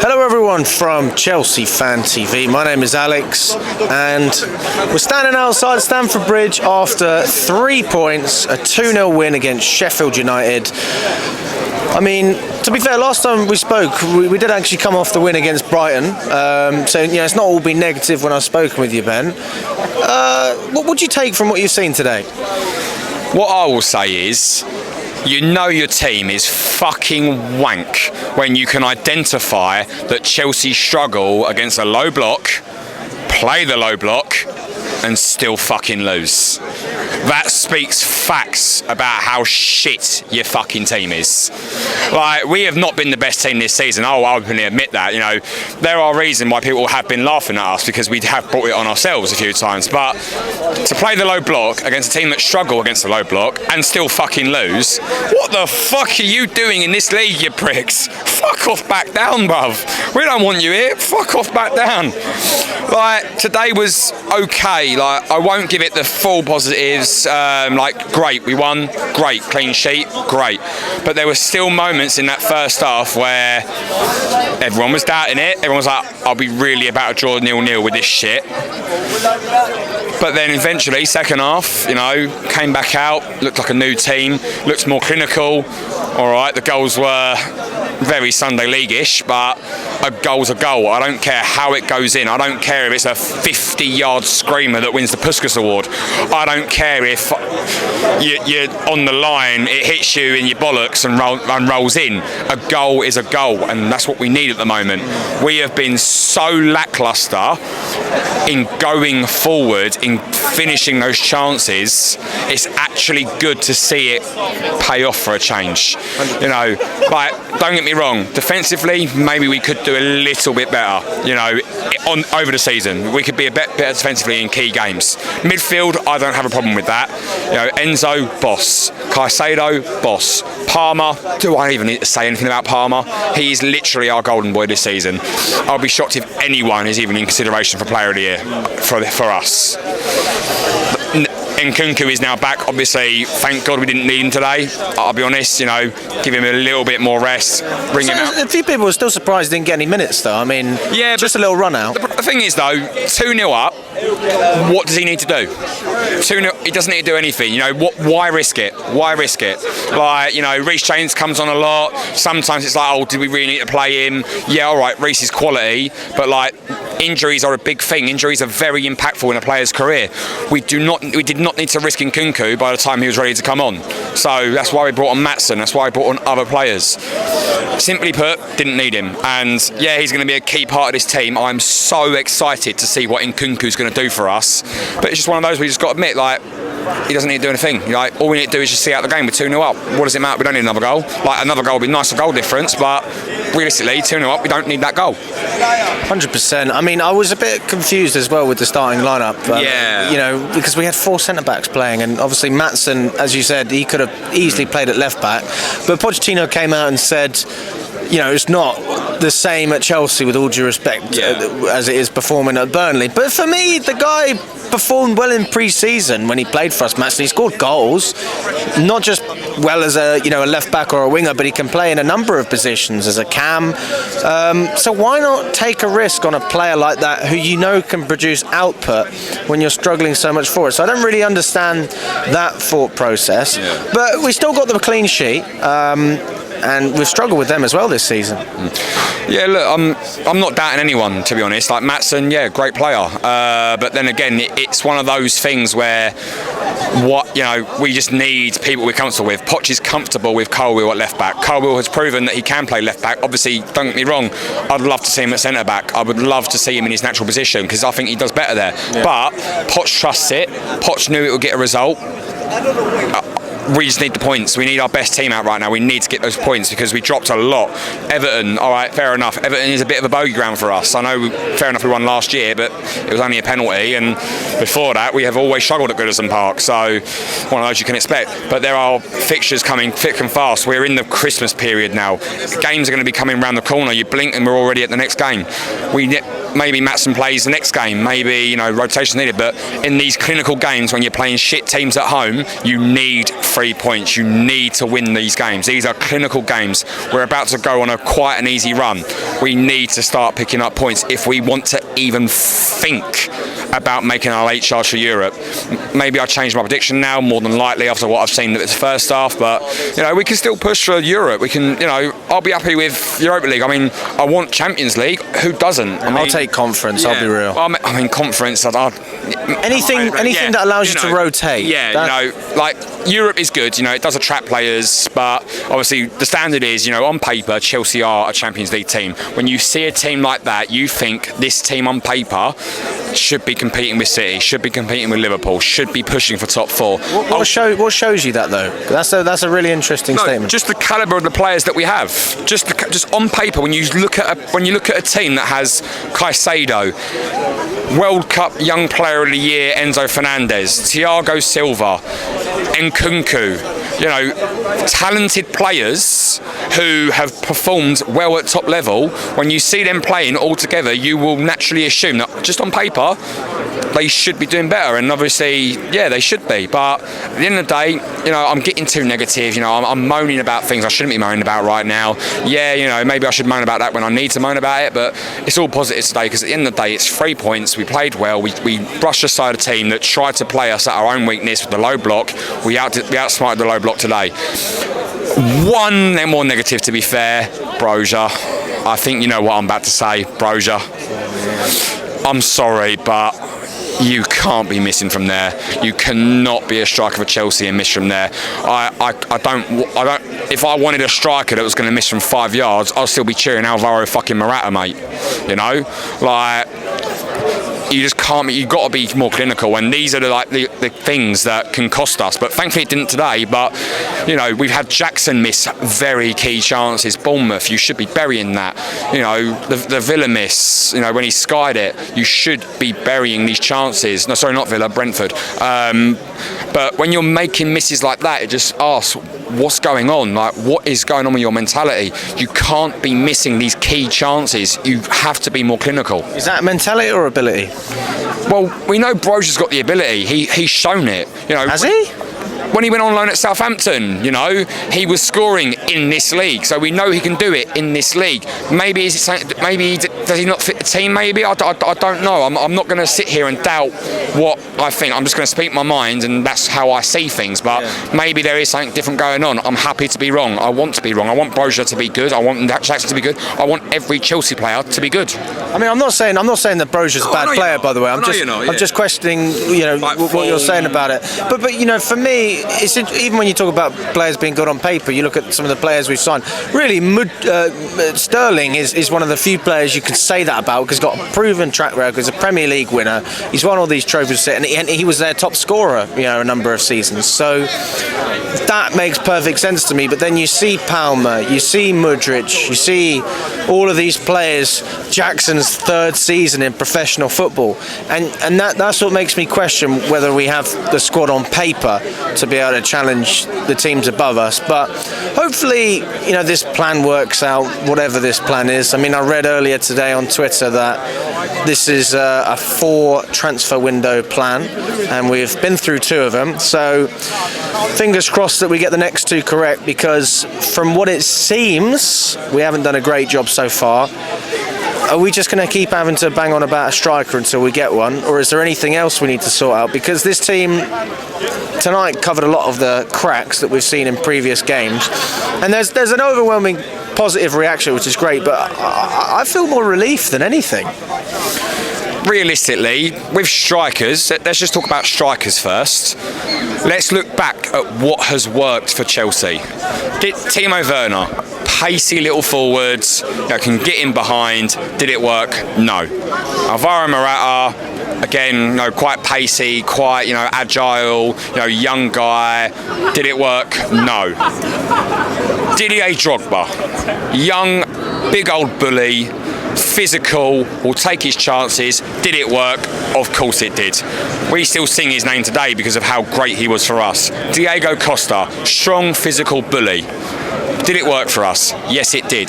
Hello everyone from Chelsea Fan TV. My name is Alex and we're standing outside Stamford Bridge after 3 points, a 2-0 win against Sheffield United. I mean, to be fair, last time we spoke, we did actually come off the win against Brighton. So, you know, it's not all been negative when I've spoken with you, Ben. What would you take from what you've seen today? What I will say is, you know your team is fucking wank when you can identify that Chelsea struggle against a low block, play the low block, and still fucking lose. That speaks facts about how shit your fucking team is. Like, we have not been the best team this season. I'll openly admit that. You know, there are reasons why people have been laughing at us because we have brought it on ourselves a few times. But to play the low block against a team that struggle against the low block and still fucking lose, what the fuck are you doing in this league, you pricks? Fuck off back down, bruv. We don't want you here. Fuck off back down. Like, today was okay. Like, I won't give it the full positives. Like, great, we won, great, clean sheet, great. But there were still moments in that first half where everyone was doubting it. Everyone was like, I'll be really about to draw 0-0 with this shit. But then eventually, second half, you know, came back out, looked like a new team, looked more clinical. All right, the goals were very Sunday League-ish, but a goal's a goal. I don't care how it goes in. I don't care if it's a 50-yard screamer that wins the Puskas Award. I don't care if you're on the line, it hits you in your bollocks and rolls in. A goal is a goal, and that's what we need at the moment. We have been so lacklustre in going forward, in finishing those chances. It's actually good to see it pay off for a change. You know, like, don't get me wrong, defensively, maybe we could do a little bit better, you know, over the season. We could be a bit better defensively in key games. Midfield, I don't have a problem with that. You know, Enzo, boss. Caicedo, boss. Palmer, do I even need to say anything about Palmer? He is literally our golden boy this season. I'll be shocked if anyone is even in consideration for Player of the Year for us. Nkunku is now back. Obviously, thank God we didn't need him today. I'll be honest, you know, give him a little bit more rest, bring him out. A few people were still surprised he didn't get any minutes, though. I mean, yeah, just a little run out. The thing is, though, 2-0 up, what does he need to do? 2-0, he doesn't need to do anything. You know, why risk it? Why risk it? Like, you know, Reece James comes on a lot. Sometimes it's like, oh, do we really need to play him? Yeah, all right, Reece is quality, but like, injuries are a big thing. Injuries are very impactful in a player's career. We did not need to risk Nkunku by the time he was ready to come on. So that's why we brought on Maatsen. That's why we brought on other players. Simply put, didn't need him. And yeah, he's going to be a key part of this team. I'm so excited to see what Nkunku's going to do for us. But it's just one of those we just got to admit, like, he doesn't need to do anything. Like, all we need to do is just see out the game with 2-0 up. What does it matter? We don't need another goal. Like, another goal would be nice, a goal difference, but realistically, 2-0 up, we don't need that goal. 100%. I mean, I was a bit confused as well with the starting lineup. Yeah. You know, because we had 4 centre-backs playing, and obviously Maatsen, as you said, he could have easily played at left-back. But Pochettino came out and said, you know, it's not the same at Chelsea, with all due respect, as it is performing at Burnley. But for me, the guy performed well in pre-season when he played for us, Maatsen. He scored goals, not just well as a left back or a winger, but he can play in a number of positions as a cam. So why not take a risk on a player like that who you know can produce output when you're struggling so much for it? So I don't really understand that thought process. Yeah. But we still got them a clean sheet. And we've struggled with them as well this season. Yeah, look, I'm not doubting anyone, to be honest. Like, Maatsen, yeah, great player. But then again, it's one of those things where we just need people we're comfortable with. Poch is comfortable with Colwill at left back. Colwill has proven that he can play left back. Obviously, don't get me wrong, I'd love to see him at centre back. I would love to see him in his natural position because I think he does better there. Yeah. But Poch trusts it. Poch knew it would get a result. We just need the points. We need our best team out right now. We need to get those points because we dropped a lot. Everton, all right, fair enough. Everton is a bit of a bogey ground for us. I know, fair enough, we won last year, but it was only a penalty. And before that, we have always struggled at Goodison Park. So one of those you can expect. But there are fixtures coming thick and fast. We're in the Christmas period now. Games are going to be coming around the corner. You blink and we're already at the next game. maybe Maatsen plays the next game, maybe rotation needed, but in these clinical games when you're playing shit teams at home, you need 3 points. You need to win these games. These are clinical games. We're about to go on quite an easy run. We need to start picking up points if we want to even think about making our late charge for Europe. Maybe I change my prediction now, more than likely after what I've seen of its first half, but we can still push for Europe. We can, I'll be happy with Europa League. I mean, I want Champions League. Who doesn't? I'll take conference. Yeah. I'll be real. I mean conference. Anything that allows you to rotate. Yeah, like Europe is good. It does attract players, but obviously the standard is, on paper, Chelsea are a Champions League team. When you see a team like that, you think this team on paper should be competing with City, should be competing with Liverpool, should be pushing for top four. What shows you that though? That's a really interesting statement. Just the calibre of the players that we have. Just on paper, when you look at a team that has Caicedo, World Cup Young Player of the Year Enzo Fernandez, Thiago Silva, Nkunku, talented players who have performed well at top level. When you see them playing all together, you will naturally assume that just on paper they should be doing better, and obviously they should be, but at the end of the day, I'm getting too negative. I'm moaning about things I shouldn't be moaning about right now. Maybe I should moan about that when I need to moan about it, but it's all positive today because at the end of the day it's 3 points. We played well. We brushed aside a team that tried to play us at our own weakness with the low block. We outsmarted the low block today. One more negative, to be fair, Broja. I think you know what I'm about to say, Broja. I'm sorry, but you can't be missing from there. You cannot be a striker for Chelsea and miss from there. I don't. If I wanted a striker that was going to miss from 5 yards, I'll still be cheering Alvaro fucking Morata, mate. You just can't. You've got to be more clinical, and these are the things that can cost us. But thankfully, it didn't today. But we've had Jackson miss very key chances. Bournemouth, you should be burying that. The Villa miss. When he skied it, you should be burying these chances. No, sorry, not Villa, Brentford. But when you're making misses like that, it just asks, what's going on? What is going on with your mentality? You can't be missing these key chances. You have to be more clinical. Is that mentality or ability? Well, we know Broja's got the ability. He's shown it. Has he? When he went on loan at Southampton, he was scoring in this league, so we know he can do it in this league. Maybe does he not fit the team? Maybe I don't know. I'm not going to sit here and doubt what I think. I'm just going to speak my mind, and that's how I see things. But maybe there is something different going on. I'm happy to be wrong. I want to be wrong. I want Broja to be good. I want Jackson to be good. I want every Chelsea player to be good. I mean, I'm not saying that Broja's a bad player, by the way. I'm just questioning, what you're saying about it. But for me, it's even when you talk about players being good on paper, you look at some of the players we've signed. Really, Sterling is one of the few players you can say that about because he's got a proven track record. He's a Premier League winner. He's won all these trophies, and he was their top scorer, a number of seasons. So that makes perfect sense to me. But then you see Palmer, you see Mudryk, you see all of these players. Jackson's third season in professional football, and that's what makes me question whether we have the squad on paper to be able to challenge the teams above us. But hopefully, this plan works out, whatever this plan is. I mean, I read earlier today on Twitter that this is a 4 transfer window plan, and we've been through 2 of them. So fingers crossed that we get the next 2 correct, because from what it seems, we haven't done a great job so far. Are we just going to keep having to bang on about a striker until we get one, or is there anything else we need to sort out? Because this team tonight covered a lot of the cracks that we've seen in previous games, and there's an overwhelming positive reaction, which is great, but I feel more relief than anything. Realistically, with strikers, let's just talk about strikers first. Let's look back at what has worked for Chelsea. Timo Werner, pacey little forwards, can get in behind. Did it work? No. Alvaro Morata, again, quite pacey, quite, agile, young guy. Did it work? No. Didier Drogba, young, big old bully, physical, will take his chances. Did it work? Of course it did. We still sing his name today because of how great he was for us. Diego Costa, strong, physical bully. Did it work for us? Yes, it did.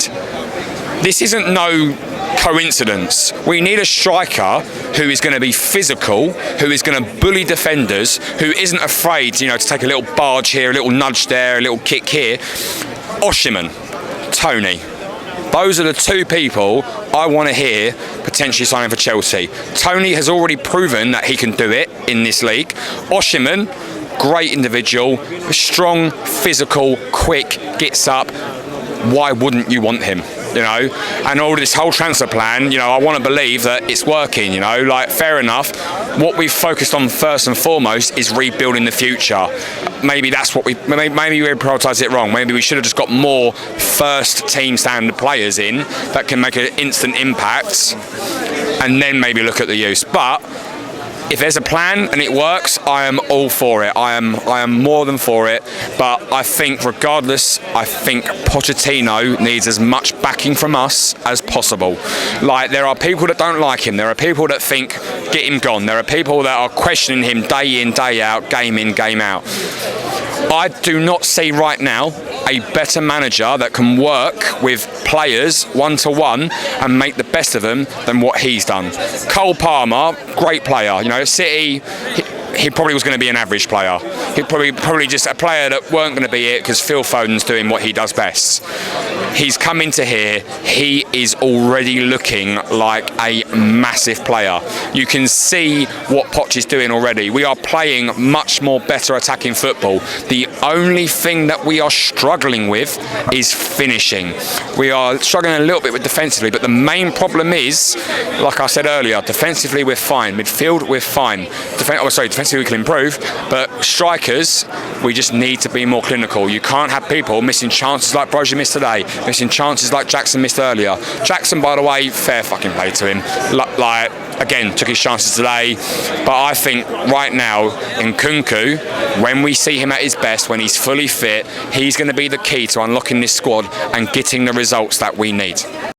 This isn't no coincidence. We need a striker who is going to be physical, who is going to bully defenders, who isn't afraid, to take a little barge here, a little nudge there, a little kick here. Osimhen, Tony. Those are the two people I want to hear potentially signing for Chelsea. Tony has already proven that he can do it in this league. Osimhen, great individual, strong, physical, quick, gets up. Why wouldn't you want him? And all this whole transfer plan, I want to believe that it's working, fair enough. What we've focused on first and foremost is rebuilding the future. Maybe that's what maybe we prioritised it wrong. Maybe we should have just got more first team standard players in that can make an instant impact and then maybe look at the use. But if there's a plan and it works, I am all for it. I am more than for it. But I think regardless, Pochettino needs as much backing from us as possible. There are people that don't like him. There are people that think, get him gone. There are people that are questioning him day in, day out, game in, game out. I do not see right now a better manager that can work with players one-to-one and make the best of them than what he's done. Cole Palmer, great player. At City, he probably was going to be an average player. He probably just a player that weren't going to be it because Phil Foden's doing what he does best. He's come into here. He is already looking like a massive player. You can see what Poch is doing already. We are playing much more better attacking football. The only thing that we are struggling with is finishing. We are struggling a little bit with defensively, but the main problem is, like I said earlier, defensively we're fine. Midfield we're fine. Defensively we can improve, but strikers, we just need to be more clinical. You can't have people missing chances like Broja missed today, missing chances like Jackson missed earlier. Jackson, by the way, fair fucking play to him. Again, took his chances today, but I think right now in Nkunku, when we see him at his best, when he's fully fit, he's going to be the key to unlocking this squad and getting the results that we need.